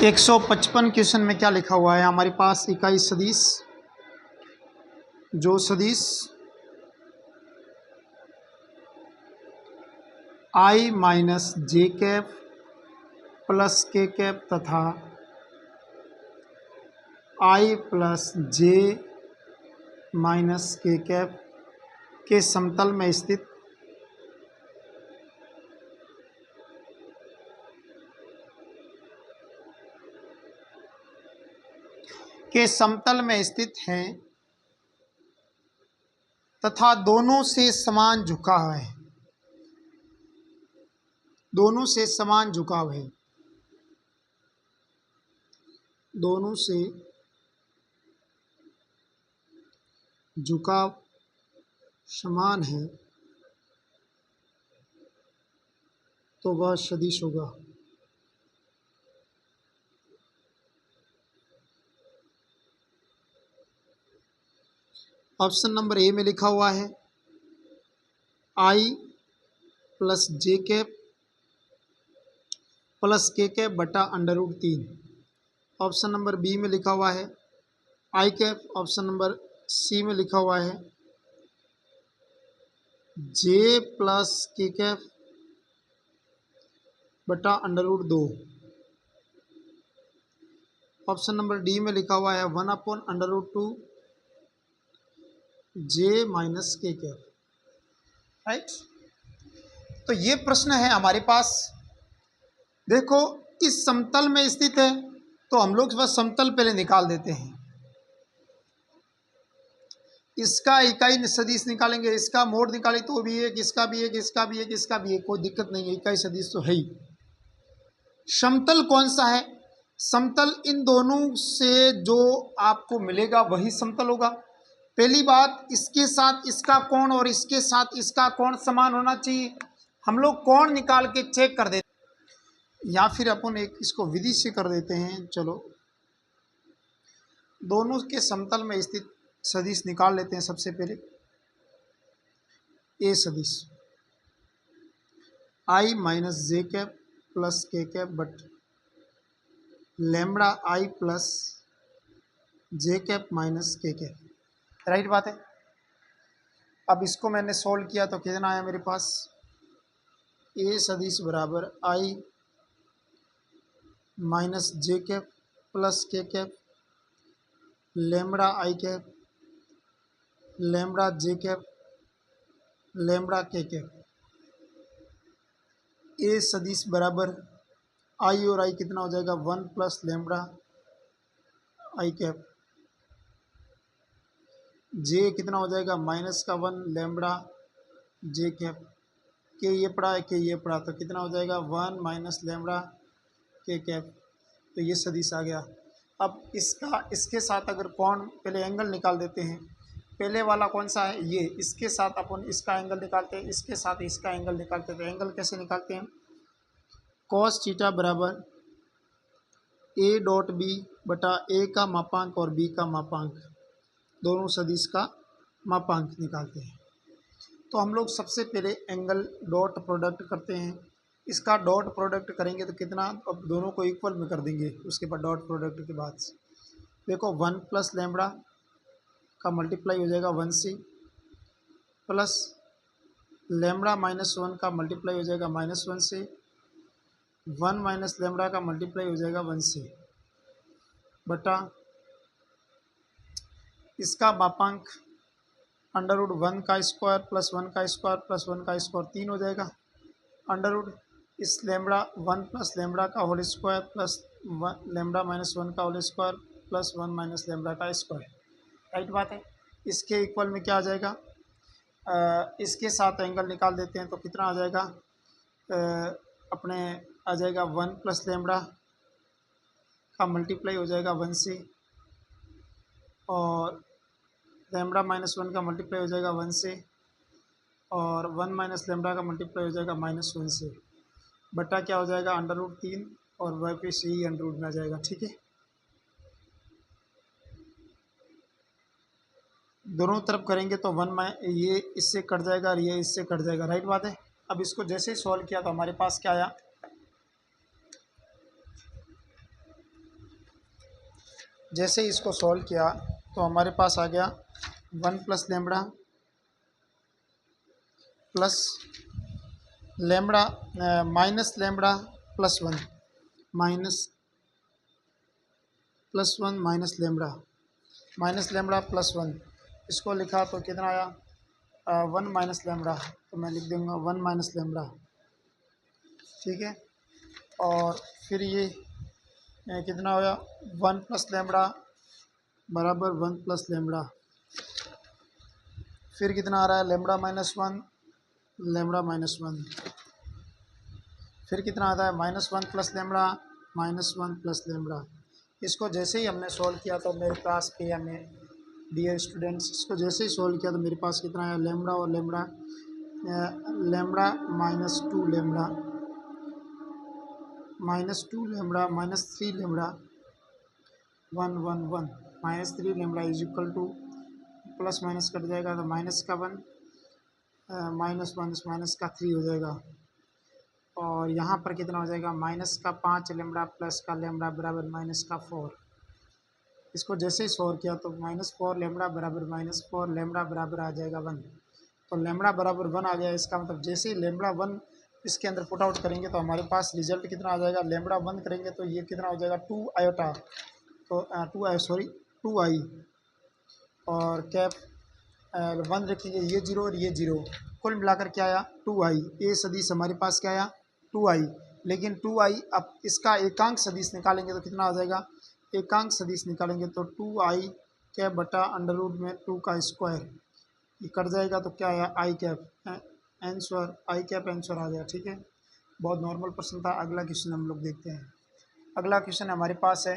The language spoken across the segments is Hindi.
155 क्वेश्चन में क्या लिखा हुआ है हमारे पास इकाई सदिश जो सदिश आई माइनस जे कैप प्लस के कैप तथा आई प्लस जे माइनस के कैप के समतल में स्थित है तथा दोनों से समान झुकाव है। दोनों से समान झुकाव है। दोनों से झुकाव समान है तो वह सदिश होगा। ऑप्शन नंबर ए में लिखा हुआ है आई plus j cap plus k cap बटा √3। ऑप्शन नंबर बी में लिखा हुआ है आई कैप। ऑप्शन नंबर सी में लिखा हुआ है जे प्लस के कैप बटा √2। ऑप्शन नंबर डी में लिखा हुआ है 1/√2 जे माइनस के कैप। राइट, तो ये प्रश्न है हमारे पास। देखो इस समतल में स्थित है तो हम लोग बस समतल पहले निकाल देते हैं। इसका इकाई सदिश निकालेंगे, इसका मोड निकाले तो भी एक, इसका भी एक, इसका भी एक, इसका भी एक, कोई दिक्कत नहीं है, इकाई सदिश तो है ही। समतल कौन सा है? समतल इन दोनों से जो आपको मिलेगा वही समतल होगा। पहली बात, इसके साथ इसका कोण और इसके साथ इसका कोण समान होना चाहिए। हम लोग कोण निकाल के चेक कर देते हैं, या फिर अपन एक इसको विधि से कर देते हैं। चलो दोनों के समतल में स्थित सदिश निकाल लेते हैं। सबसे पहले ए सदिश आई minus J cap plus k cap but lambda I plus j cap minus के कैप। राइट बात है। अब इसको मैंने सोल्व किया तो कितना आया मेरे पास? ए सदिश बराबर आई माइनस जे cap plus k cap lambda आई कैप लैम्बडा जे कैप लैम्बडा के कैप। ए सदिश बराबर आई और आई कितना हो जाएगा? 1 प्लस लैम्बडा आई कैप। जे कितना हो जाएगा? -1 लैम्बडा जे कैप। के ये पड़ा है, के ये पड़ा, तो कितना हो जाएगा? 1 माइनस लैम्बडा के कैप। तो ये सदिश आ गया। अब इसका इसके साथ अगर कोण, पहले एंगल निकाल देते हैं। पहले वाला कौन सा है? ये। इसके साथ अपन इसका एंगल निकालते हैं, इसके साथ इसका एंगल निकालते हैं। तो एंगल कैसे निकालते हैं? cos थीटा बराबर ए डॉट बी बटा ए का मापांक और बी का मापांक, दोनों सदिश का मापांक निकालते हैं। तो हम लोग सबसे पहले एंगल डॉट प्रोडक्ट करते हैं। इसका डॉट प्रोडक्ट करेंगे तो कितना? अब दोनों को इक्वल में कर देंगे। उसके बाद डॉट प्रोडक्ट के बाद देखो 1 प्लस लैम्बडा का मल्टीप्लाई हो जाएगा 1 से, प्लस लैम्बडा -1 का मल्टीप्लाई हो जाएगा -1 से, 1 माइनस लैम्बडा का मल्टीप्लाई हो जाएगा 1 से, बटा इसका मापांक √1 का स्क्वायर प्लस 1 का स्क्वायर प्लस 1 का स्क्वायर 3 हो जाएगा। अंडर इस लैम्बडा 1 प्लस लैम्बडा का होल स्क्वायर प्लस लैम्बडा -1 का whole square plus 1 minus lambda का स्क्वायर। राइट बात है। इसके इक्वल में क्या आ जाएगा? इसके साथ एंगल निकाल देते हैं तो कितना आ जाएगा? अपने आ जाएगा 1 प्लस लैम्बडा का मल्टीप्लाई हो जाएगा 1 से, और लैम्बडा -1 का मल्टीप्लाई हो जाएगा 1 से, और 1 माइनस लैम्बडा का मल्टीप्लाई हो जाएगा -1 से, बटा क्या हो जाएगा? √3, और वापस यही √ में आ जाएगा। ठीक है, दोनों तरफ करेंगे तो ये इससे कट जाएगा और ये इससे कट जाएगा। राइट बात है। अब इसको जैसे ही सॉल्व किया तो हमारे पास क्या आया? जैसे ही इसको सॉल्व किया तो हमारे पास आ गया 1 plus lambda plus lambda minus lambda plus 1 minus plus 1 minus lambda plus 1, इसको लिखा तो कितना आया 1 माइनस लेमड़ा, तो मैं लिख दूँगा 1 माइनस लेमड़ा, ठीक है। और फिर ये कितना होगा 1 प्लस लेमड़ा बराबर 1 प्लस लेमड़ा, फिर कितना आ रहा है लेमड़ा माइनस 1 लेमड़ा माइनस 1, फिर कितना आता है -1 प्लस लेमड़ा -1 प्लस लेमड़ा। इसको जैसे ही हमने सॉल्व किया तो मेरे पास पे हमें डियर स्टूडेंट्स, इसको जैसे ही सॉल्व किया तो मेरे पास कितना आया लेमड़ा और lambda lambda -2 lambda -2 lambda -3 lambda 1 1 1 -3 lambda is equal two plus minus cut जाएगा तो माइनस का 1 -1 माइनस का 3 हो जाएगा। और यहाँ पर कितना हो जाएगा माइनस का 5 लेमड़ा प्लस का लेमड़ा बराबर माइनस का 4। इसको जैसे ही सॉल्व किया तो -4 लेमड़ा बराबर -4 लेमड़ा बराबर आ जाएगा 1। तो लेमड़ा बराबर 1 आ गया, इसका मतलब जैसे ही लेमड़ा 1 इसके अंदर पुट आउट करेंगे तो हमारे पास रिजल्ट कितना आ जाएगा, लेमड़ा 1 करेंगे तो ये कितना हो जाएगा 2 आयोटा, तो 2 आई और कैप 1 रखेंगे, ये 0 और ये 0, कुल मिलाकर क्या आया 2 आई। ये सदिश हमारे पास क्या आया 2 आई, लेकिन 2 आई अब इसका एकांक सदिश निकालेंगे तो कितना आ जाएगा, एकांक सदिश निकालेंगे तो 2 आई कैप बटा अंडर रूट में 2 का स्क्वायर, ये कट जाएगा तो क्या आया आई कैप आंसर, आई कैप आंसर आ गया, ठीक है। बहुत नॉर्मल प्रश्न था। अगला क्वेश्चन हम लोग देखते हैं। अगला क्वेश्चन हमारे पास है,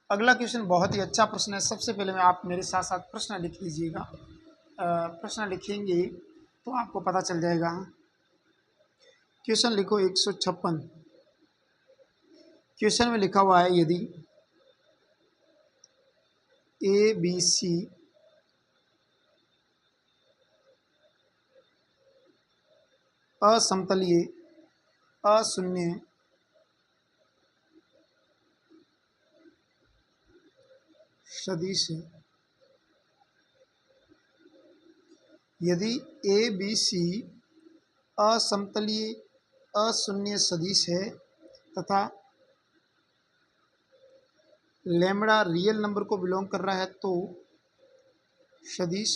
अगला क्वेश्चन बहुत ही अच्छा प्रश्न है। सबसे पहले मैं आप मेरे साथ साथ प्रश्न लिख लीजिएगा, प्रश्न लिखेंगे तो आपको पता चल जाएगा। क्वेश्चन लिखो 156। क्वेश्चन में लिखा हुआ है यदि ए बी सी असमतलीय अशून्य सदिश है, यदि ए बी सी असमतलीय अशून्य सदिश है तथा लेमड़ा रियल नंबर को बिलोंग कर रहा है तो सदिश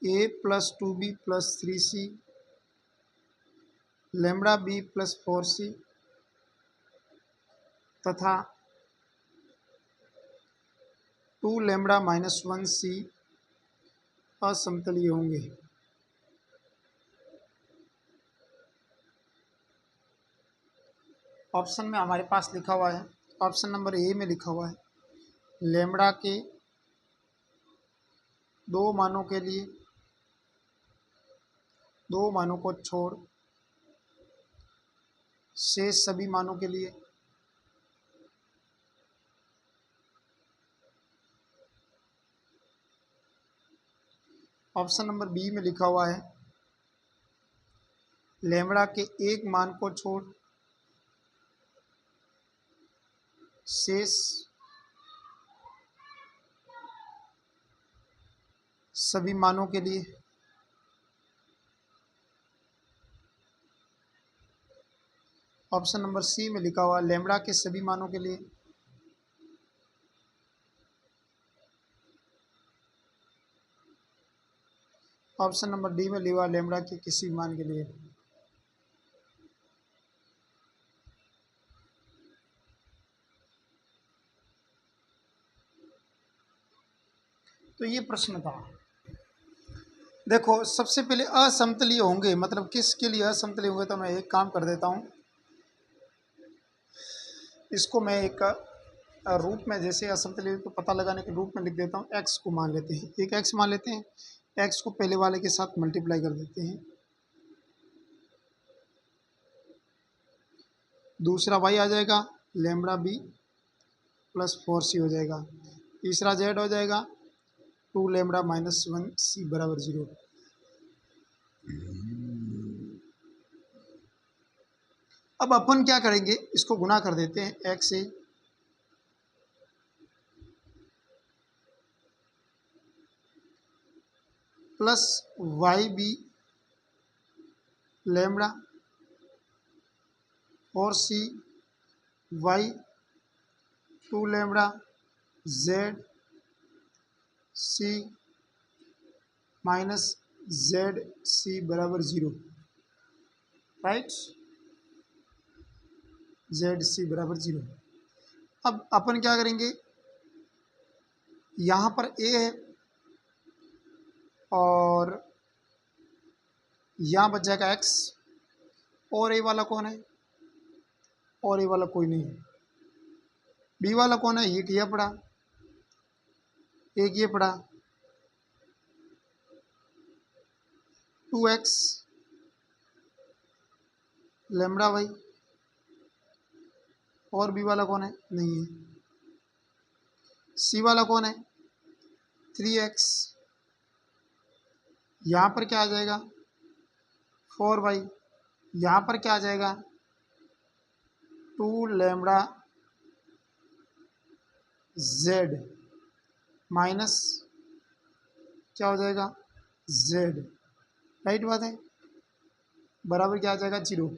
a plus 2b plus 3c lambda b plus 4c तथा 2 लेमड़ा माइनस 1c असमतलीय होंगे। ऑप्शन में हमारे पास लिखा हुआ है, ऑप्शन नंबर ए में लिखा हुआ है लेमड़ा के 2 मानों के लिए 2 मानों को छोड़ शेष सभी मानों के लिए ऑप्शन नंबर बी में लिखा हुआ है लेमड़ा के 1 मान को छोड़ शेष सभी मानों के लिए। ऑप्शन नंबर सी में लिखा हुआ लेमड़ा के सभी मानों के लिए। ऑप्शन नंबर डी में लिखा हुआ लेमड़ा के किसी मान के लिए। तो ये प्रश्न था। देखो सबसे पहले असमतलीय होंगे मतलब किसके लिए असमतलीय होंगे, तो मैं एक काम कर देता हूँ, इसको मैं एक रूप में जैसे असमतलीय को पता लगाने के रूप में लिख देता हूँ। एक्स को मान लेते हैं, एक एक्स मान लेते हैं, एक्स को पहले वाले के साथ मल्टीप्लाई कर देते हैं, दूसरा वाई आ जाएगा लेमड़ा बी प्लस 4c हो जाएगा, तीसरा जेड हो जाएगा 2 लेमड़ा माइनस 1c बराबर 0। अब अपन क्या करेंगे, इसको गुना कर देते हैं एक्स से प्लस वाई बी लैम्बडा और c y 2 lambda z c minus z c बराबर 0, राइट, जेड सी बराबर 0। अब अपन क्या करेंगे, यहाँ पर ए है और यहाँ बच जाएगा एक्स, और ए वाला कौन है, और ए वाला कोई नहीं है। बी वाला कौन है, ये किया पड़ा, एक ये पड़ा 2x लैम्बडा वाई, और बी वाला कौन है, नहीं है। सी वाला कौन है, 3x, यहाँ पर क्या आ जाएगा 4y, यहाँ पर क्या आ जाएगा 2 लैम्बडा जेड माइनस क्या हो जाएगा जेड, राइट बात है, बराबर क्या आ जाएगा 0।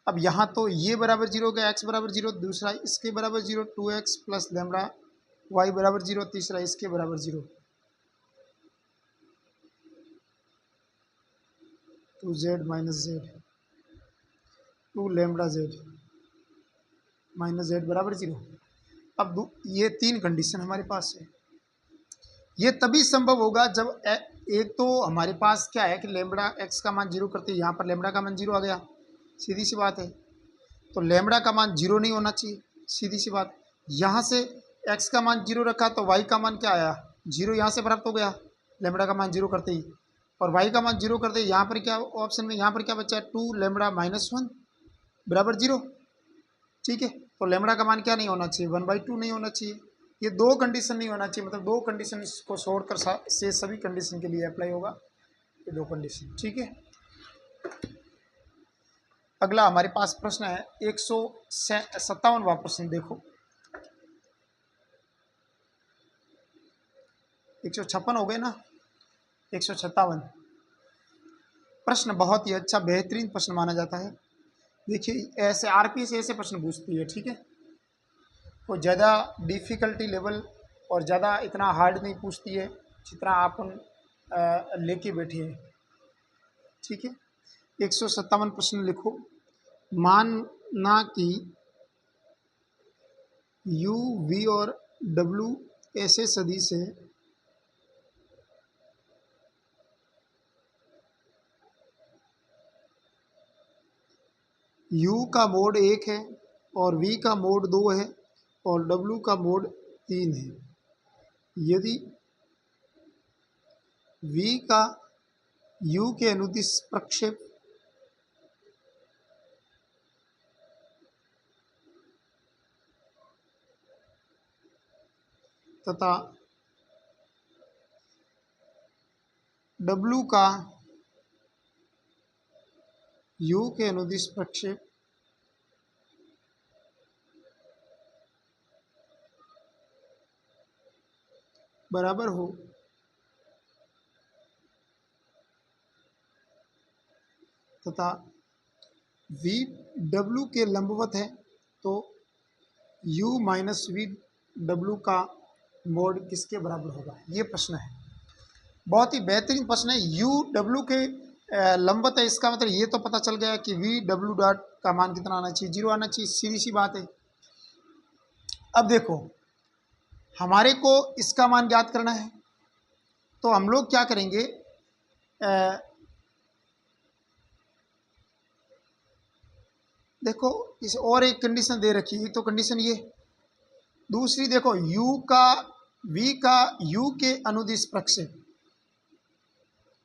अब यहाँ तो ये बराबर 0 हो गया, x बराबर 0, दूसरा इसके बराबर 0 2x प्लस लैम्बडा y बराबर 0, तीसरा इसके बराबर 0 2z minus Z 2 lambda Z minus Z बराबर 0। अब ये 3 कंडीशन हमारे पास है। ये तभी संभव होगा जब एक तो हमारे पास क्या है कि लैम्बडा x का मान 0 करते, यहाँ पर लैम्बडा का मान 0 आ गया, सीधी सी बात है। तो लैम्बडा का मान 0 नहीं होना चाहिए, सीधी सी बात। यहाँ से x का मान 0 रखा तो y का मान क्या आया 0, यहाँ से प्राप्त हो गया लैम्बडा का मान 0 करते ही, और y का मान 0 करते ही यहाँ पर क्या ऑप्शन में, यहाँ पर क्या बचा है 2 लैम्बडा माइनस 1 बराबर 0, ठीक है। तो लैम्बडा का मान क्या नहीं होना चाहिए 1/2 नहीं होना चाहिए। ये 2 कंडीशन नहीं होना चाहिए, मतलब 2 कंडीशन को छोड़कर से सभी कंडीशन के लिए अप्लाई होगा, ये 2 कंडीशन, ठीक है। अगला हमारे पास प्रश्न है 157वां प्रश्न, देखो 156 हो गए ना, 157 प्रश्न बहुत ही अच्छा बेहतरीन प्रश्न माना जाता है। देखिए ऐसे आरपी से ऐसे प्रश्न पूछती है, ठीक है, वो ज़्यादा डिफ़िकल्टी लेवल और ज़्यादा इतना हार्ड नहीं पूछती है जितना आप लेके बैठे हैं, ठीक है। 157 प्रश्न लिखो, मानना कि u v और w ऐसे सदिश है u का मोड 1 है और v का मोड 2 है और w का मोड 3 है। यदि v का u के अनुदिश प्रक्षेप तथा w का u के अनुदिश प्रक्षेप बराबर हो तथा v w के लंबवत है तो u माइनस वी डब्ल्यू का मोड किसके बराबर होगा, ये प्रश्न है। बहुत ही बेहतरीन प्रश्न है। u w के लंबवत है, इसका मतलब ये तो पता चल गया कि v w डॉट का मान कितना आना चाहिए 0 आना चाहिए, सीधी सी बात है। अब देखो हमारे को इसका मान ज्ञात करना है, तो हम लोग क्या करेंगे, देखो इस और एक कंडीशन दे रखी है, तो कंडीशन ये, दूसरी देखो u का v का u के अनुदिश प्रक्षेप,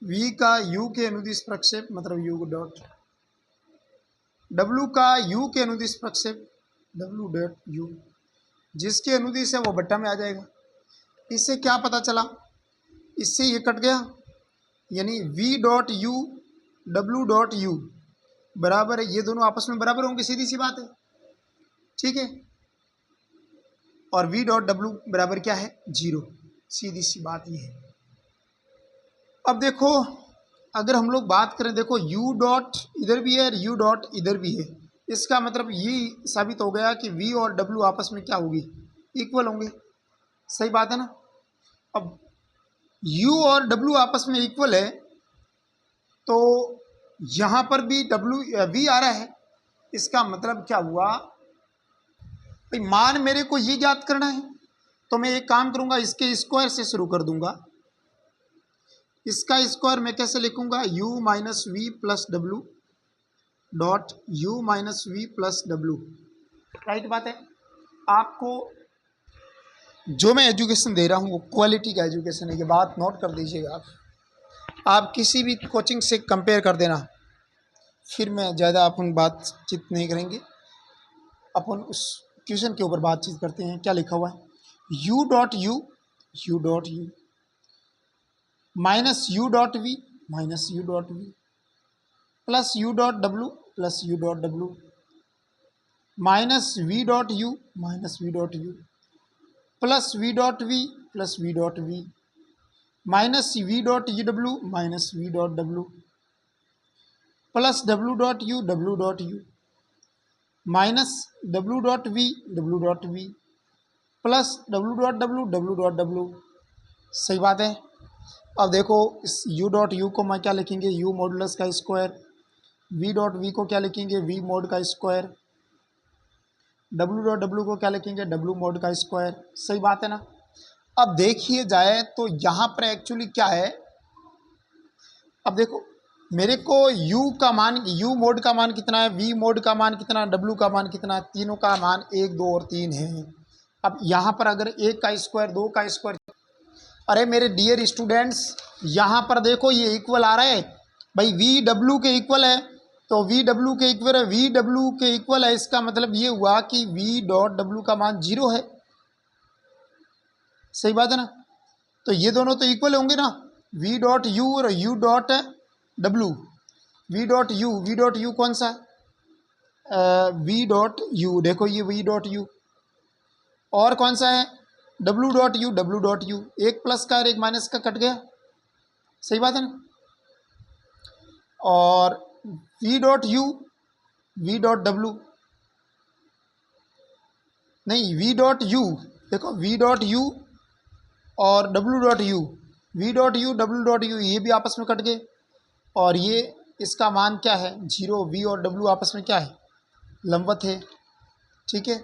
v का u के अनुदिश प्रक्षेप मतलब u डॉट, w का u के अनुदिश प्रक्षेप w डॉट u, जिसके अनुदिश है वो बट्टा में आ जाएगा। इससे क्या पता चला, इससे ये कट गया, यानी v dot u w dot u बराबर है, ये दोनों आपस में बराबर होंगे, सीधी सी बात है, ठीक है। और वी डॉट डब्ल्यू बराबर क्या है, 0, सीधी सी बात ये है। अब देखो अगर हम लोग बात करें, देखो यू डॉट इधर भी है और यू डॉट इधर भी है, इसका मतलब ये साबित हो गया कि वी और डब्ल्यू आपस में क्या होगी, इक्वल होंगे, सही बात है ना। अब यू और डब्ल्यू आपस में इक्वल है तो यहाँ पर भी डब्ल्यू वी आ रहा है, इसका मतलब क्या हुआ भाई, मान मेरे को ये ज्ञात करना है तो मैं एक काम करूँगा, इसके स्क्वायर से शुरू कर दूंगा। इसका स्क्वायर मैं कैसे लिखूंगा, u minus V plus W dot U minus V plus W, right बात है। आपको जो मैं एजुकेशन दे रहा हूँ वो क्वालिटी का एजुकेशन है, ये बात नोट कर दीजिएगा आप किसी भी कोचिंग से कंपेयर कर देना, फिर मैं ज़्यादा अपन बातचीत नहीं करेंगे, अपन उस क्वेश्चन के ऊपर बातचीत करते हैं। क्या लिखा हुआ है, U dot U minus U dot V plus U dot W minus V dot U plus V dot V minus V dot W plus W dot U minus W dot V plus W dot W, सही बात है। अब देखो इस u डॉट यू को मैं क्या लिखेंगे, u मॉडुलस का स्क्वायर, v डॉट वी को क्या लिखेंगे, v मोड का स्क्वायर, w डॉट डब्ल्यू को क्या लिखेंगे, w मोड का स्क्वायर, सही बात है ना। अब देखिए जाए तो यहाँ पर एक्चुअली क्या है, अब देखो मेरे को u का मान, u मोड का मान कितना है, v मोड का मान कितना, w का मान कितना, तीनों का मान 1 2 और 3 है। अब यहाँ पर अगर 1 का स्क्वायर 2 का स्क्वायर, अरे मेरे डियर स्टूडेंट्स यहाँ पर देखो ये इक्वल आ रहा है भाई, वी डब्ल्यू के इक्वल है तो वी डब्ल्यू के इक्वल है, वी डब्ल्यू के इक्वल है, इसका मतलब ये हुआ कि वी डॉट डब्ल्यू का मान 0 है, सही बात है ना। तो ये दोनों तो इक्वल होंगे ना, वी डॉट यू और you dot W, we dot you कौन सा, वी डॉट यू, देखो ये वी डॉट यू, और कौन सा है डब्ल्यू डॉट यू, एक प्लस का और एक माइनस का कट गया, सही बात है ना। और we dot you we dot W, नहीं वी डॉट यू, देखो वी डॉट यू और W dot you, we dot U W dot you, ये भी आपस में कट गए, और ये इसका मान क्या है 0, वी और डब्ल्यू आपस में क्या है, लंबवत है, ठीक है,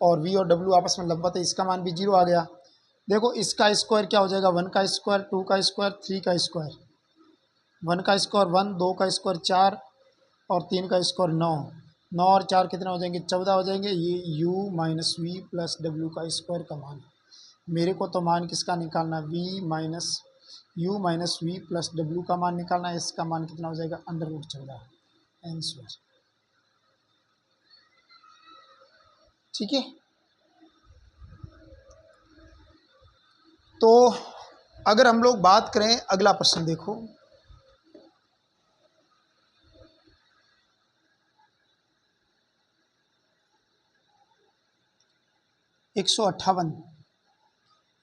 और v और w आपस में लंबवत है, इसका मान भी 0 आ गया। देखो इसका स्क्वायर क्या हो जाएगा, 1 का स्क्वायर 2 का स्क्वायर 3 का स्क्वायर, 1 का स्क्वायर 1, 2 का स्क्वायर 4 और 3 का स्क्वायर 9, 9 और 4 कितने हो जाएंगे, 14 हो जाएंगे। ये u minus V plus W का स्क्वायर का मान, मेरे को तो मान किसका निकालना, u minus V plus W का मान निकालना है, इसका मान कितना हो जाएगा, √14 आंसर, ठीक है। तो अगर हम लोग बात करें, अगला प्रश्न देखो, $158,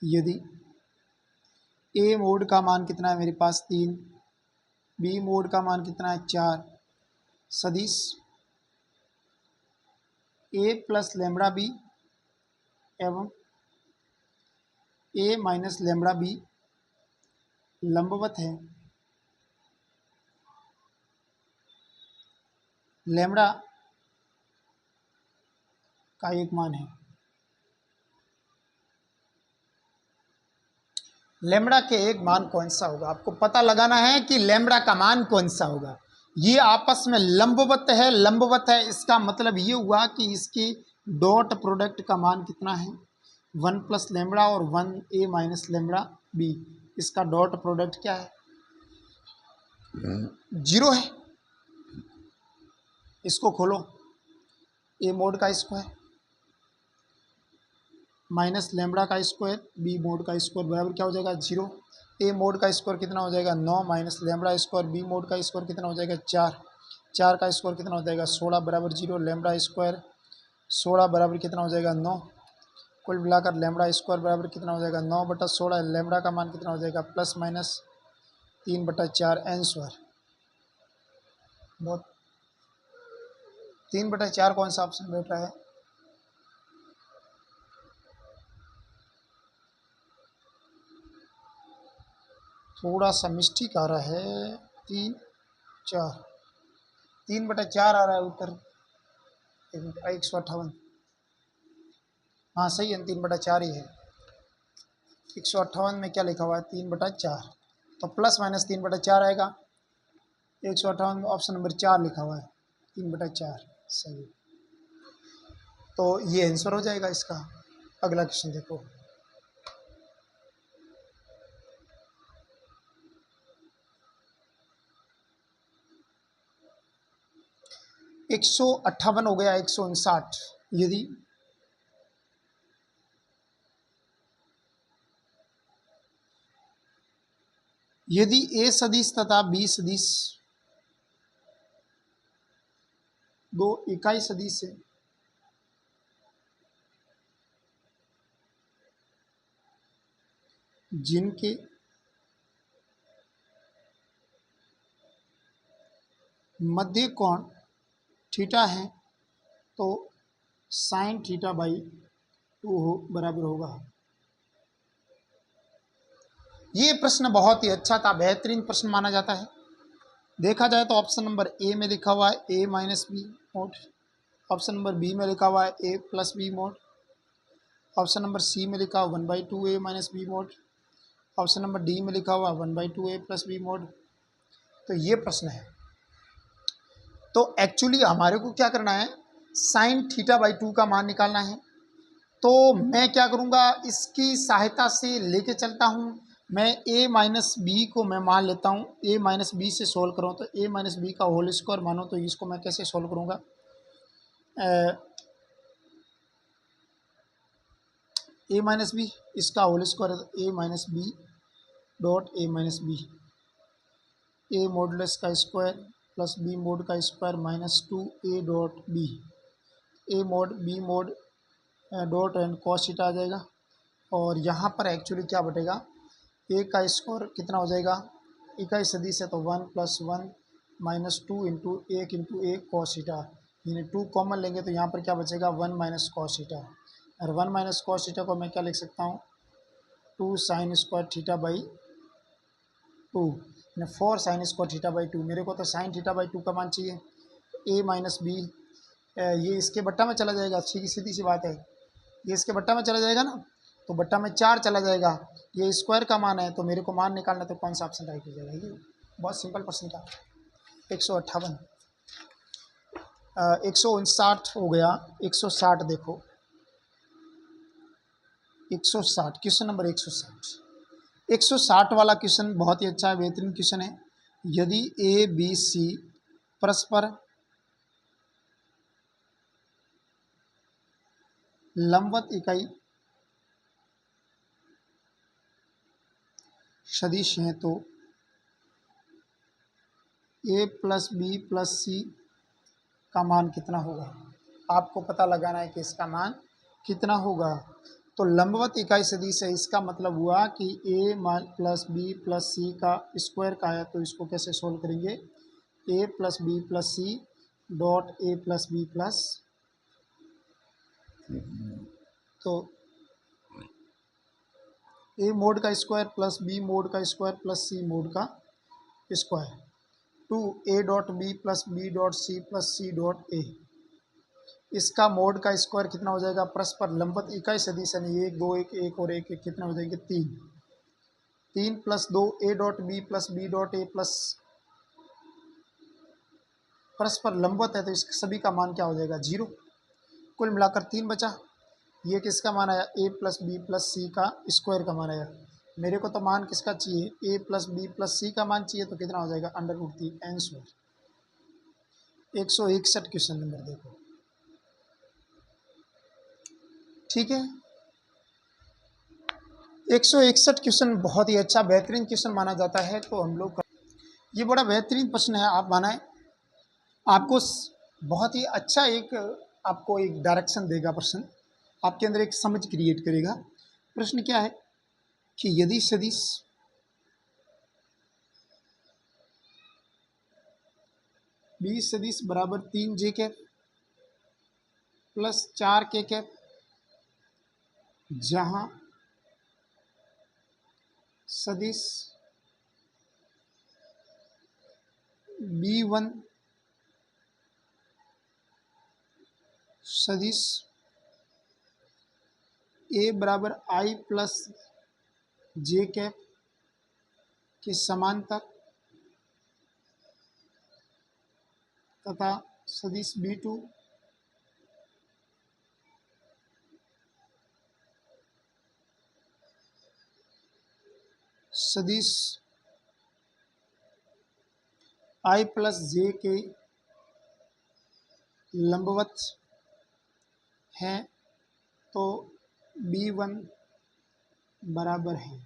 यदि ए मोड का मान कितना है मेरे पास 3, बी मोड का मान कितना है 4, सदिश ए प्लस लैम्बडा बी एवं ए माइनस लैम्बडा बी लंबवत है, लैम्बडा का एक मान है, लैम्बडा के एक मान कौन सा होगा, आपको पता लगाना है कि लैम्बडा का मान कौन सा होगा। ये आपस में लंबवत है, इसका मतलब ये हुआ कि इसकी डॉट प्रोडक्ट का मान कितना है, 1 प्लस लैम्बडा और 1 ए माइनस लैम्बडा बी, इसका डॉट प्रोडक्ट क्या है, 0 है। इसको खोलो, ए मोड का स्क्वायर माइनस लैम्बडा का स्क्वायर बी मोड का स्क्वायर बराबर क्या हो जाएगा 0। ए मोड का स्क्वायर कितना हो जाएगा 9 minus lambda square B mod का स्क्वायर कितना हो जाएगा 4, 4 का स्क्वायर कितना हो जाएगा 16 बराबर 0, लेमड़ा स्क्वायर 16 बराबर कितना हो जाएगा 9। कुल मिलाकर लेमड़ा स्क्वायर बराबर कितना हो जाएगा 9/16। लेमड़ा का मान कितना हो जाएगा प्लस माइनस 3/4 आंसर। बहुत 3/4 कौन सा ऑप्शन बैठ रहा है? थोड़ा सा मिस्टेक आ रहा है। 3/4 3/4 आ रहा है उत्तर। 158। हाँ सही है, 3/4 ही है। 158 में क्या लिखा हुआ है 3/4, तो प्लस माइनस 3/4 आएगा। 158 में ऑप्शन नंबर 4 लिखा हुआ है 3/4 सही। तो ये आंसर हो जाएगा इसका। अगला क्वेश्चन देखो। 158 हो गया 159। यदि ए सदिश तथा बी सदिश दो इकाई सदिश है जिनके मध्य कोण थीटा है तो साइन थीटा बाई 2 बराबर होगा। ये प्रश्न बहुत ही अच्छा था, बेहतरीन प्रश्न माना जाता है। देखा जाए तो ऑप्शन नंबर ए में लिखा हुआ है a minus b mod, option number b में लिखा हुआ है a plus b mod, option number c में लिखा हुआ 1/2 a minus b mod, option number d में लिखा हुआ 1/2 ए प्लस बी मोड। तो ये प्रश्न है। तो एक्चुअली हमारे को क्या करना है, साइन थीटा बाई 2 का मान निकालना है। तो मैं क्या करूँगा, इसकी सहायता से लेके चलता हूँ। मैं a माइनस बी को मैं मान लेता हूँ, a माइनस बी से सोल्व करूँ तो a माइनस बी का होल स्क्वायर मानो, तो इसको मैं कैसे सोल्व करूँगा। a माइनस बी इसका whole square a minus b dot a minus b, a modulus का स्क्वायर प्लस b मोड का square minus 2a dot b, a mod b mod dot and cos theta आ जाएगा। और यहाँ पर एक्चुअली क्या बटेगा, ए का स्क्वायर कितना हो जाएगा, इकाई सदिश है तो 1 + 1 माइनस 2 इंटू 1 इंटू ए कॉस थीटा, यानी 2 कॉमन लेंगे तो यहाँ पर क्या बचेगा 1 माइनस कॉस थीटा। और 1 माइनस कॉस थीटा को मैं क्या लिख सकता हूँ 2 साइन स्क्वायर थीटा बाई 2, यानी 4 साइन स्क्वायर थीटा बाई 2। मेरे को तो साइन थीटा बाई 2 का मान चाहिए। ए माइनस बी ये इसके बट्टा में चला जाएगा, सीधी सीधी सी बात है, ये इसके बट्टा में चला जाएगा ना, तो बट्टा में 4 चला जाएगा। ये स्क्वायर का मान है तो मेरे को मान निकालना, तो कौन सा ऑप्शन राइट हो जाएगा। ये बहुत सिंपल प्रश्न था। 158 159 हो गया। 160 देखो, 160 क्वेश्चन नंबर 160। 160 वाला क्वेश्चन बहुत ही अच्छा है, बेहतरीन क्वेश्चन है। यदि ए बी सी परस्पर लंबवत इकाई सदिश हैं तो ए प्लस बी प्लस सी का मान कितना होगा। आपको पता लगाना है कि इसका मान कितना होगा। तो लंबवत इकाई सदिश है, इसका मतलब हुआ कि a plus b plus c का स्क्वायर का है, तो इसको कैसे सोल्व करेंगे, a plus b plus c dot A plus b plus, तो ए मोड का स्क्वायर प्लस बी मोड का स्क्वायर प्लस सी मोड का square, two a dot B plus B dot c plus c dot a. इसका मोड का स्क्वायर कितना हो जाएगा, परस्पर लंबवत इकाई सदिश यानी 1 2 1 1 और 1 1 कितना हो जाएंगे 3, 3 + 2 A dot B plus B dot A plus, परस्पर लंबवत है तो इस सभी का मान क्या हो जाएगा 0। कुल मिलाकर 3 बचा। ये किसका मान आया, ए प्लस बी प्लस सी का स्क्वायर का मान आया। मेरे को तो मान किसका चाहिए, ए प्लस बी प्लस सी का मान चाहिए, तो कितना हो जाएगा √3 आंसर। 161 क्वेश्चन नंबर देखो, ठीक है। 161 क्वेश्चन बहुत ही अच्छा बेहतरीन क्वेश्चन माना जाता है। तो हम लोग ये बड़ा बेहतरीन प्रश्न है, आप मानाएं। आपको बहुत ही अच्छा एक आपको एक डायरेक्शन देगा प्रश्न, आपके अंदर एक समझ क्रिएट करेगा। प्रश्न क्या है कि यदि सदिश बी सदिश बराबर 3 जे कैप प्लस 4 के कैप, जहां सदिश B1 सदिश ए बराबर आई प्लस जे कैप के समांतर तथा सदिश B2 सदिश आई प्लस जे के लंबवत है, तो B1 बराबर है।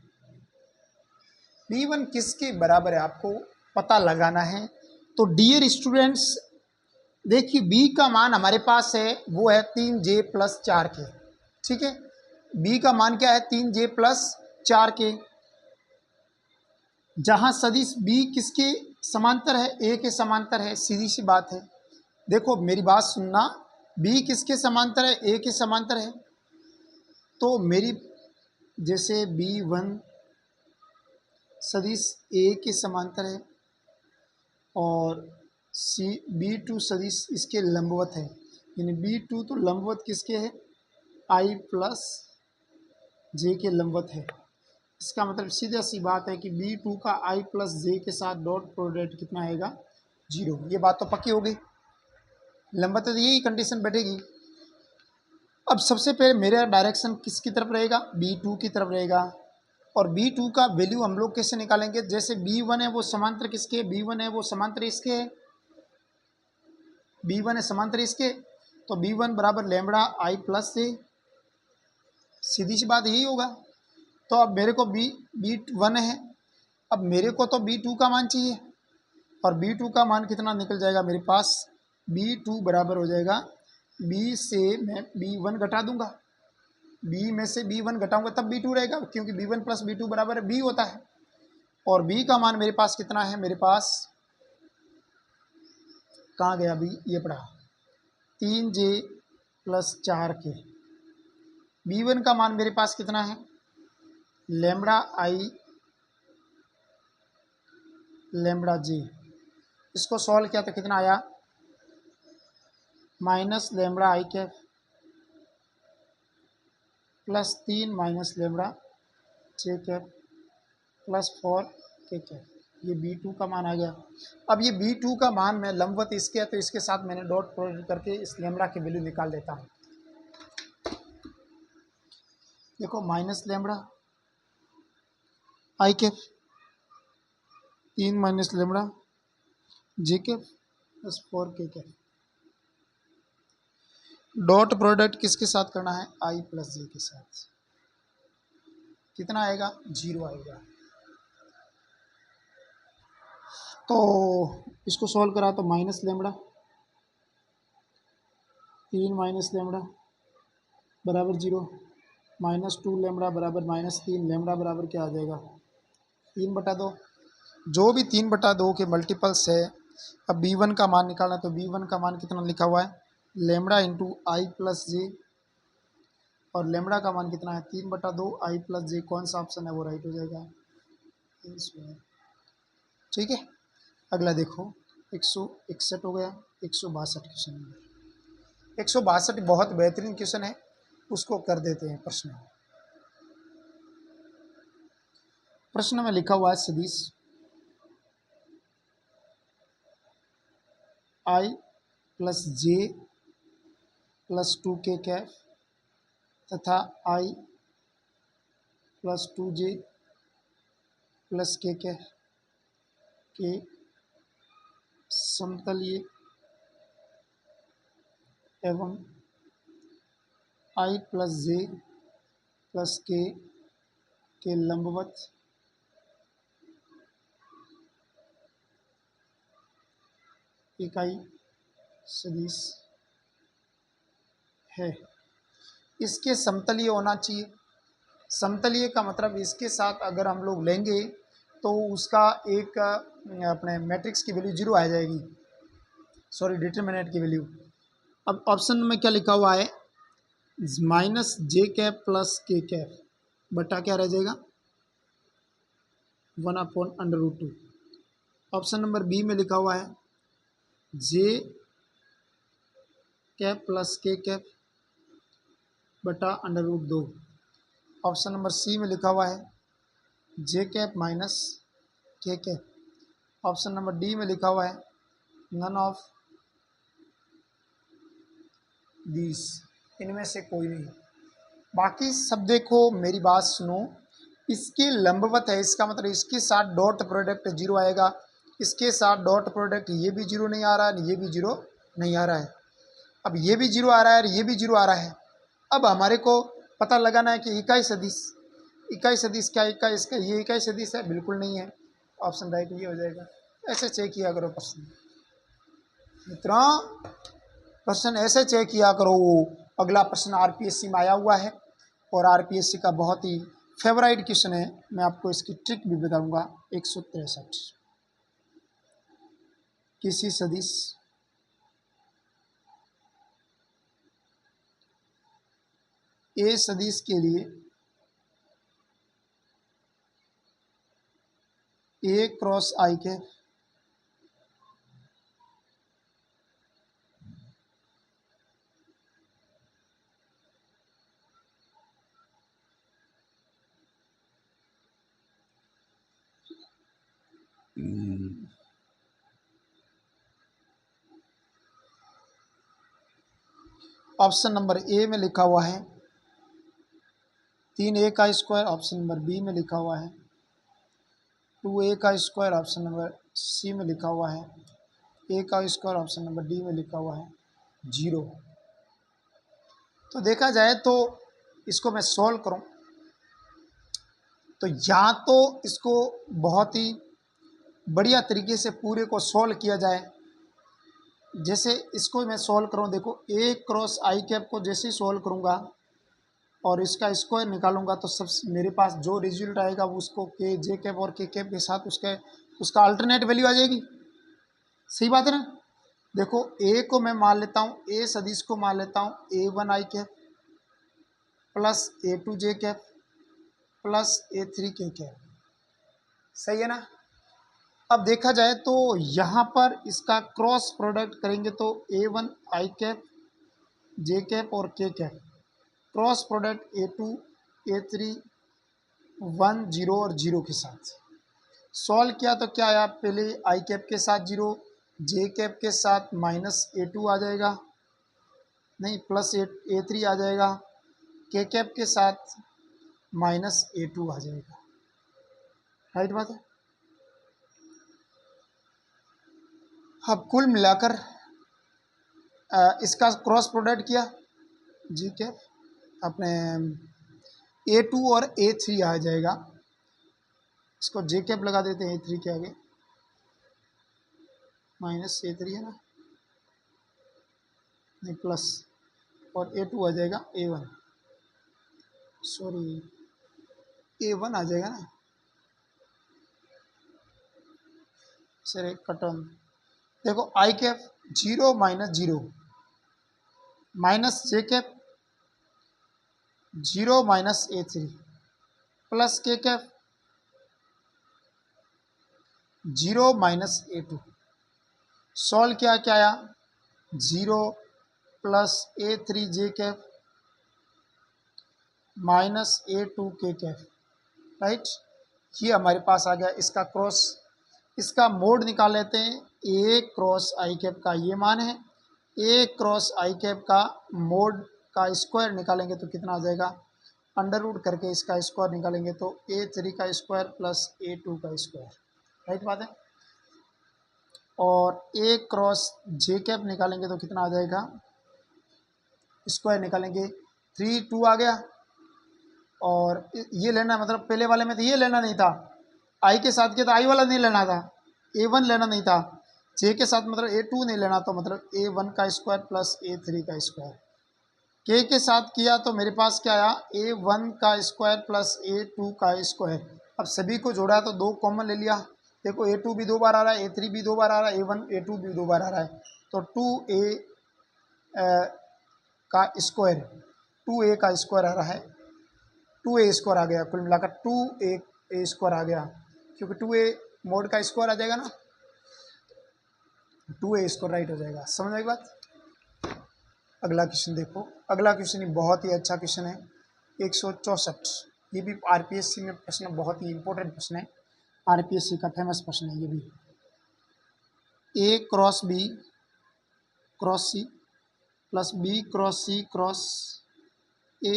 B1 किसके बराबर है आपको पता लगाना है। तो डियर स्टूडेंट्स, देखिए B का मान हमारे पास है वो है 3J प्लस 4 के, ठीक है। B का मान क्या है 3J प्लस 4 के, जहां सदिश B किसके समांतर है, A के समांतर है। सीधी सी बात है, देखो मेरी बात सुनना, B किसके समांतर है, A के समांतर है। तो मेरी जैसे B1 सदिश A के समांतर है और B2 सदिश इसके लंबवत है, यानी B2 तो लंबवत किसके है, I प्लस J के लंबवत है। इसका मतलब सीधा सी बात है कि B2 का I प्लस J के साथ डॉट प्रोडक्ट कितना आएगा, 0। ये बात तो पक्की हो गई, लंबवत है तो यही कंडीशन बैठेगी। अब सबसे पहले मेरा डायरेक्शन किसकी तरफ रहेगा, B2 की तरफ रहेगा। और B2 का वैल्यू हम लोग कैसे निकालेंगे, जैसे B1 है वो समांतर किसके, B1 है वो समांतर इसके है, B1 है समांतर इसके, तो B1 बराबर लैम्बडा I प्लस से, सीधी सी बात यही होगा। तो अब मेरे को B1 है, अब मेरे को तो B2 का मान चाहिए, और B2 का मान कितना निकल जाएगा मेरे पास, B2 बराबर हो जाएगा, B से मैं B1 घटा दूंगा, B में से B1 घटाऊंगा तब B2 रहेगा, क्योंकि B1 प्लस B2 बराबर B होता है। और B का मान मेरे पास कितना है, मेरे पास कहाँ गया B, ये पड़ा 3J प्लस 4 के। B1 का मान मेरे पास कितना है, लैम्बडा I लैम्बडा J। इसको सॉल्व किया तो कितना आया, minus lambda I cap plus 3 minus lambda J cap plus 4 के कैप। ये B2 का मान आ गया। अब ये B2 का मान मैं लंबवत इसके है तो इसके साथ मैंने डॉट प्रोडक्ट करके इस लैम्बडा की वैल्यू निकाल देता हूँ। देखो minus lambda I cap 3 minus lambda J cap plus 4 के कैप। डॉट प्रोडक्ट किसके साथ करना है, I प्लस J के साथ। कितना आएगा, 0 आएगा। तो इसको सॉल्व करा तो माइनस लैम्बडा 3 माइनस लैम्बडा बराबर 0, -2 लैम्बडा बराबर -3, लैम्बडा बराबर क्या आ जाएगा, 3/2। जो भी 3/2 के मल्टीपल्स है, अब B1 का मान निकालना, तो B1 का मान कितना लिखा हुआ है, lambda into I plus J, और लैम्बडा का मान कितना है 3/2 I प्लस J। कौन सा ऑप्शन है वो राइट हो जाएगा, ठीक है। अगला देखो 161 हो गया, 162 क्वेश्चन नंबर 162 बहुत बेहतरीन क्वेश्चन है, उसको कर देते हैं प्रश्न। प्रश्न में लिखा हुआ है सदिश I प्लस J प्लस 2 के कैफ तथा I प्लस 2J प्लस के कैफ के समतलीय एवं I प्लस J प्लस के लंबवत इकाई सदिश है, इसके समतलीय होना चाहिए। समतलीय का मतलब इसके साथ अगर हम लोग लेंगे तो उसका एक अपने मैट्रिक्स की वैल्यू जीरो आ जाएगी, सॉरी डिटरमिनेंट की वैल्यू। अब ऑप्शन में क्या लिखा हुआ है, माइनस जे कैप प्लस के कैप बटा क्या रह जाएगा 1/√2। ऑप्शन नंबर बी में लिखा हुआ है जे कैप प्लस के कैप बटा √2। ऑप्शन नंबर सी में लिखा हुआ है जे कैप माइनस के कैप। ऑप्शन नंबर डी में लिखा हुआ है नन ऑफ दीस, इनमें से कोई नहीं। बाकी सब देखो, मेरी बात सुनो, इसके लंबवत है, इसका मतलब इसके साथ डॉट प्रोडक्ट जीरो आएगा, इसके साथ डॉट प्रोडक्ट ये भी जीरो नहीं आ रहा है, ये भी जीरो नहीं आ रहा है। अब ये भी जीरो आ रहा है और ये भी जीरो आ रहा है। अब हमारे को पता लगाना है कि इकाई सदिश, इकाई सदिश क्या इकाई, इसका ये इकाई सदिश है, बिल्कुल नहीं है। ऑप्शन राइट ये हो जाएगा। ऐसे चेक किया करो प्रश्न मित्रों, प्रश्न ऐसे चेक किया करो। अगला प्रश्न आरपीएससी में आया हुआ है और आरपीएससी का बहुत ही फेवरेट क्वेश्चन है। मैं आपको इसकी ट्रिक भी बताऊंगा। 163 किसी सदिश ए सदिश के लिए ए क्रॉस आई के ऑप्शन नंबर ए में लिखा हुआ है 3a का स्क्वायर। ऑप्शन नंबर बी में लिखा हुआ है 2a का स्क्वायर। ऑप्शन नंबर सी में लिखा हुआ है a का स्क्वायर। ऑप्शन नंबर डी में लिखा हुआ है 0। तो देखा जाए तो इसको मैं सॉल्व करूं तो या तो इसको बहुत ही बढ़िया तरीके से पूरे को सॉल्व किया जाए। जैसे इसको मैं सॉल्व करूं, देखो ए क्रॉस आई कैप को जैसे ही सॉल्व करूंगा और इसका स्क्वायर निकालूंगा तो सब मेरे पास जो रिजल्ट आएगा उसको के जे कैप और के कैप के साथ उसका अल्टरनेट वैल्यू आ जाएगी। सही बात है ना। देखो ए को मैं मान लेता हूँ, ए सदिश को मान लेता हूँ A1 आई कैप प्लस A2 जे कैप प्लस A3 के कैप। सही है ना। अब देखा जाए तो यहाँ पर इसका क्रॉस प्रोडक्ट करेंगे तो A1 आई कैप जे कैप और के cap, cross product A2 A3 1 0 और 0 के साथ सॉल्व किया तो क्या आया, पहले आई कैप के साथ 0, जे कैप के साथ -A2 आ जाएगा, नहीं प्लस A3 आ जाएगा, के कैप के साथ -A2 आ जाएगा। राइट बात है। अब कुल मिलाकर इसका क्रॉस प्रोडक्ट किया जी कैप अपने A2 और A3 आ जाएगा। इसको जे कैप लगा देते हैं A3 के आगे, -A3 है ना, नहीं प्लस, और A2 आ जाएगा A1, सॉरी A1 आ जाएगा ना सर, एक कटन। देखो आई कैप 0 -0 माइनस जे cap 0 -A3 plus k cap 0 -A2। Solve किया, क्या आया 0 प्लस A3 जे कैप -A2 के कैप। राइट, ये हमारे पास आ गया इसका क्रॉस। इसका मोड निकाल लेते हैं। ए क्रॉस आई कैप का ये मान है, ए क्रॉस आई कैप का मोड का स्क्वायर निकालेंगे तो कितना आ जाएगा, अंडर रूट करके इसका स्क्वायर निकालेंगे तो A3 का स्क्वायर प्लस A2 का स्क्वायर। राइट बात है। और ए क्रॉस जे कैप निकालेंगे तो कितना आ जाएगा, स्क्वायर निकालेंगे 3 2 आ गया। और ये लेना, मतलब पहले वाले में तो ये लेना नहीं था, आई के साथ के तो आई वाला नहीं लेना था, A1 लेना नहीं था। जे के साथ मतलब A2 नहीं लेना, तो मतलब A1 का स्क्वायर प्लस A3 का स्क्वायर। के साथ किया तो मेरे पास क्या आया, A1 का स्क्वायर प्लस A2 का स्क्वायर। अब सभी को जोड़ा तो 2 कॉमन ले लिया। देखो A2 भी 2 बार आ रहा है, A3 भी 2 बार आ रहा है, A1 A2 भी 2 बार आ रहा है, तो 2A का स्क्वायर, 2A का स्क्वायर आ रहा है, 2A स्क्वायर आ गया, कुल मिलाकर 2A स्क्वायर आ गया, क्योंकि 2A मोड का स्क्वायर आ जाएगा ना, 2A स्क्वायर राइट हो जाएगा। समझ में बात। अगला क्वेश्चन देखो, अगला क्वेश्चन बहुत ही अच्छा क्वेश्चन है, 164। ये भी आरपीएससी में प्रश्न, बहुत ही इंपॉर्टेंट प्रश्न है, आरपीएससी का फेमस प्रश्न है ये भी। A cross B cross C plus B cross C cross A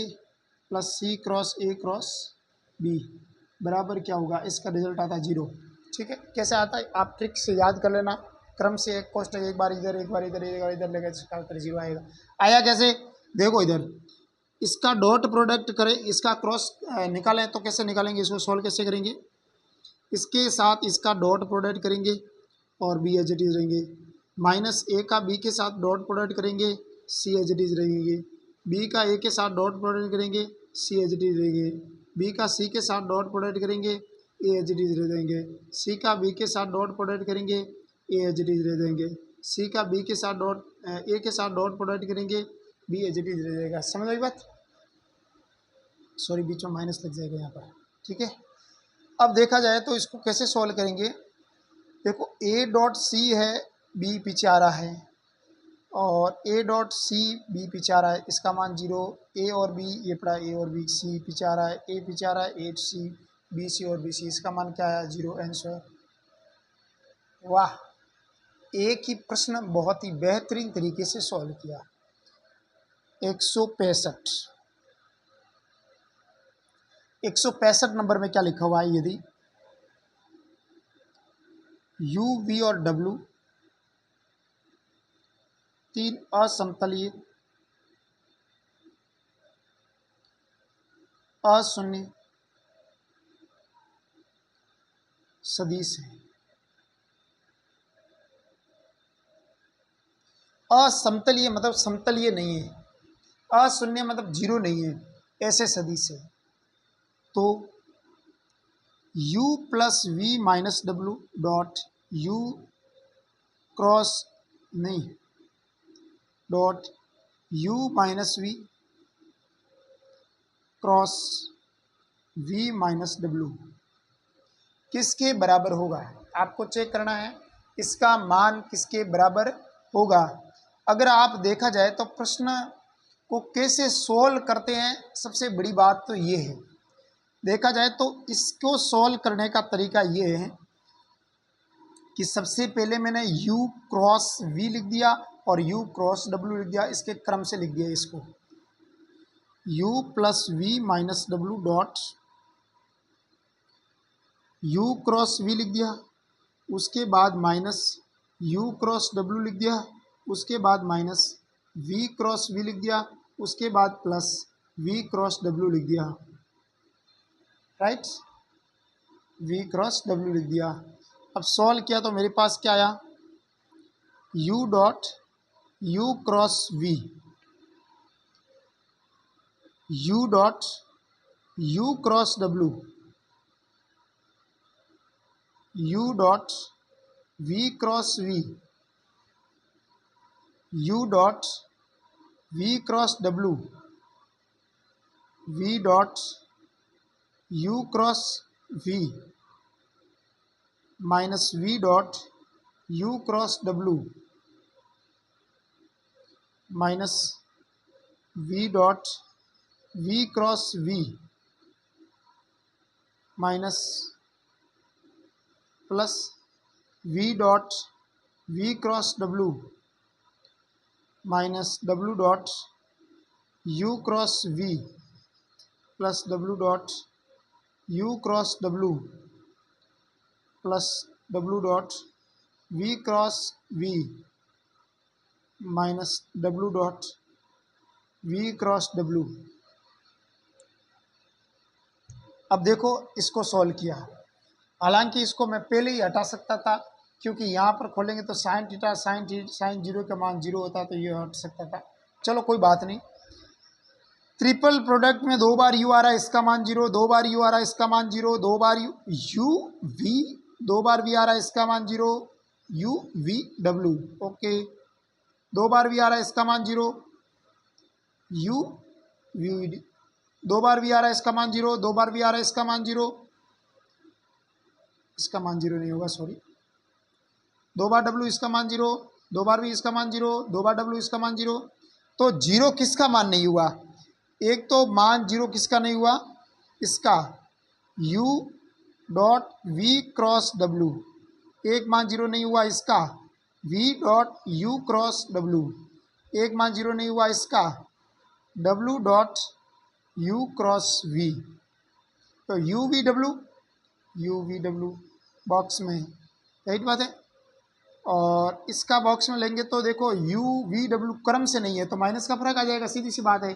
plus C cross A cross B बराबर क्या होगा, इसका रिजल्ट आता है 0। ठीक है, कैसे आता है आप ट्रिक से याद कर लेना, क्रम से एक कोष्टक एक बार इधर, एक बार इधर, एक बार इधर लेकर इसका उत्तर 0 आएगा। आया कैसे, देखो इधर इसका डॉट प्रोडक्ट करें, इसका क्रॉस निकालें, तो कैसे निकालेंगे, इसको सॉल्व कैसे करेंगे, इसके साथ इसका डॉट प्रोडक्ट करेंगे और बी एच डी रहेंगे, माइनस ए का बी के साथ डॉट प्रोडक्ट करेंगे, सी एच डी रहेंगे, बी का ए के साथ डॉट प्रोडक्ट करेंगे, सी एच डी रहेंगे, बी का सी के साथ डॉट प्रोडक्ट करेंगे, ए एच डी रह देंगे, सी का बी के साथ डॉट प्रोडक्ट करेंगे, ए एच डी रह देंगे, सी का बी के साथ डॉट ए के साथ डॉट प्रोडक्ट करेंगे, बी एच डी रह जाएगा। समझ आई बात, सॉरी बीच में माइनस लग जाएगा यहाँ पर। ठीक है, अब देखा जाए तो इसको कैसे सॉल्व करेंगे, देखो ए डॉट सी है, बी पीछे आ रहा है, और ए डॉट सी बी पीछे आ रहा है, इसका मान 0, ए और बी ये पड़ा, ए और बी, सी पीछे आ रहा है, ए पीछे आ रहा है, ए सी, बी सी और बी सी, इसका मान क्या है 0 आंसर। वाह, एक ही प्रश्न बहुत ही बेहतरीन तरीके से सॉल्व किया। 165 नंबर में क्या लिखा हुआ है, यदि यू वी और डब्ल्यू तीन असमतलीय अशून्य सदिश है, असमतलीय मतलब समतलीय नहीं है, अशून्य मतलब 0 नहीं है, ऐसे सदिश है, तो u plus we minus W dot you cross नहीं dot u minus v cross v minus डब्ल्यू किसके बराबर होगा, आपको चेक करना है इसका मान किसके बराबर होगा। अगर आप देखा जाए तो प्रश्न को कैसे सोल्व करते हैं, सबसे बड़ी बात तो ये है, देखा जाए तो इसको सोल्व करने का तरीका ये है कि सबसे पहले मैंने u क्रॉस v लिख दिया और u क्रॉस w लिख दिया, इसके क्रम से लिख दिया इसको, u plus we minus W dot u cross v लिख दिया, उसके बाद माइनस u क्रॉस w लिख दिया, उसके बाद माइनस v क्रॉस v लिख दिया, उसके बाद प्लस v क्रॉस w लिख दिया, राइट, v क्रॉस w लिख दिया। अब सॉल्व किया तो मेरे पास क्या आया, u dot u cross v, u dot u cross w, u dot v cross v, u dot v cross w, v dot u cross v minus v dot u cross w minus v dot v cross v minus plus v dot v cross w minus w dot u cross v plus w dot u cross w plus w dot v cross v minus w dot v cross w। अब देखो इसको सॉल्व किया, हालांकि इसको मैं पहले ही हटा सकता था, क्योंकि यहाँ पर खोलेंगे तो साइन थीटा साइन जीरो का मान जीरो होता तो ये हट सकता था। चलो कोई बात नहीं। ट्रिपल प्रोडक्ट में 2 बार यू आ रहा है, इसका मान जीरो, 2 बार यू आ रहा है, इसका मान जीरो, 2 बार यू वी, 2 बार वी आ रहा है, इसका मान जीरो, यू वी डब्ल्यू। ओके, 2 बार वी आ रहा है, इसका मान जीरो, यू वी, 2 बार वी आ रहा है, इसका मान जीरो, 2 बार वी आ रहा है, इसका मान जीरो, इसका मान जीरो नहीं होगा सॉरी, 2 बार डब्ल्यू इसका मान जीरो, 2 बार वी इसका मान जीरो, 2 बार डब्ल्यू इसका मान जीरो। तो जीरो किसका मान नहीं हुआ? एक तो मान जीरो किसका नहीं हुआ, इसका u dot V cross W, एक मान जीरो नहीं हुआ इसका v dot you cross W, एक मान जीरो नहीं हुआ इसका w dot you cross v। तो u v w बॉक्स में, राइट बात है। और इसका बॉक्स में लेंगे तो देखो u v w क्रम से नहीं है तो माइनस का फर्क आ जाएगा, सीधी सी बात है।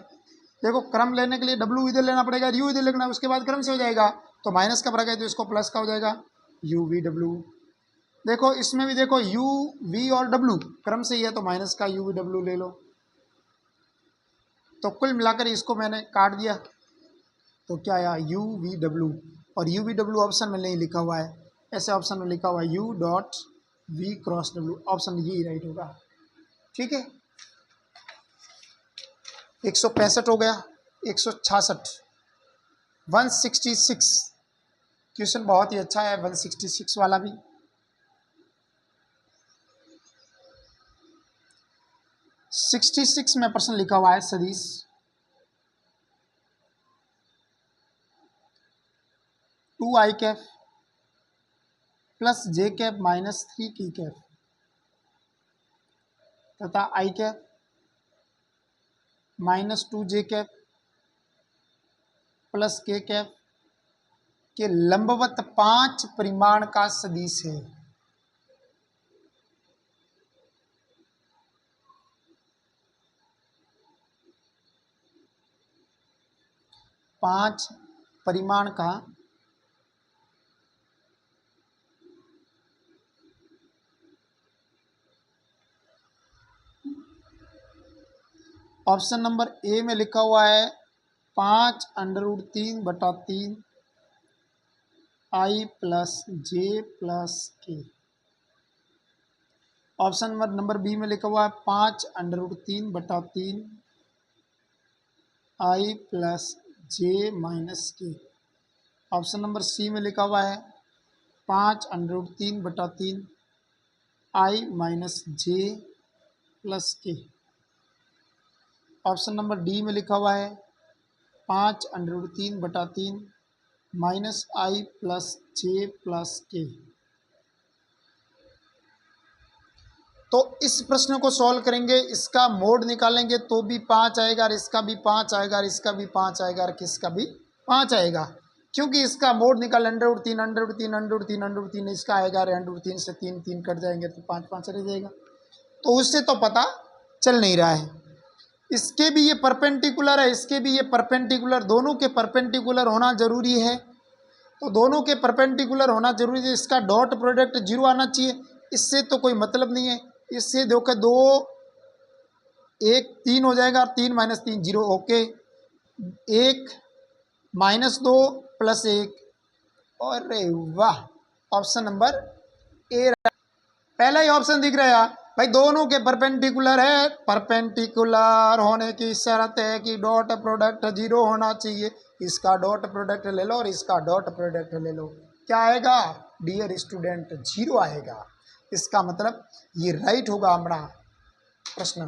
देखो क्रम लेने के लिए w इधर लेना पड़ेगा, u इधर लेना, उसके बाद क्रम से हो जाएगा। तो माइनस का फर्क है तो इसको प्लस का हो जाएगा u v w। देखो इसमें भी देखो u v और w क्रम से ही है तो माइनस का u v w ले लो। तो कुल मिलाकर इसको मैंने काट दिया तो क्या आया u v w, और u v w ऑप्शन में नहीं लिखा हुआ है, ऐसे ऑप्शन में लिखा हुआ है u dot V cross W, option यही राइट होगा। ठीक है, 165 हो गया, 166, 166 क्वेश्चन बहुत ही अच्छा है 166 वाला भी। सिक्सटी सिक्स में प्रश्न लिखा हुआ है सदीश, two i cap plus j cap minus 3 k cap तथा i cap minus 2 j cap plus k cap के लंबवत 5 परिमाण का सदिश है। पांच परिमाण का ऑप्शन नंबर ए में लिखा हुआ है 5√3/3 आई प्लस जे प्लस के। ऑप्शन नंबर बी में लिखा हुआ है 5√3/3 आई प्लस जे माइनस के। ऑप्शन नंबर सी में लिखा हुआ है 5√3/3 आई माइनस जे प्लस के। ऑप्शन नंबर डी में लिखा हुआ है 5√3/3 माइनस आई प्लस जे प्लस के। तो इस प्रश्न को सॉल्व करेंगे, इसका मोड निकालेंगे तो भी 5 आएगा और इसका भी 5 आएगा और इसका भी 5 आएगा और किसका भी 5 आएगा, क्योंकि इसका मोड निकाल √3 इसका आएगा और √3 से 3 कट जाएंगे तो 5 रह जाएगा। तो उससे तो पता चल नहीं रहा है। इसके भी ये परपेंडिकुलर है, इसके भी ये परपेंडिकुलर, दोनों के परपेंडिकुलर होना जरूरी है। तो दोनों के परपेंडिकुलर होना जरूरी है, इसका डॉट प्रोडक्ट 0 आना चाहिए, इससे तो कोई मतलब नहीं है। इससे देखो 2 1 3 हो जाएगा और 3 - 3 0। ओके, 1 -2 + 1, और वाह, ऑप्शन नंबर ए पहला ही ऑप्शन दिख रहा है भाई, दोनों के परपेंडिकुलर है। परपेंडिकुलर होने की शर्त है कि डॉट प्रोडक्ट 0 होना चाहिए। इसका डॉट प्रोडक्ट ले लो और इसका डॉट प्रोडक्ट ले लो, क्या आएगा डियर स्टूडेंट? 0 आएगा। इसका मतलब ये राइट होगा हमारा प्रश्न।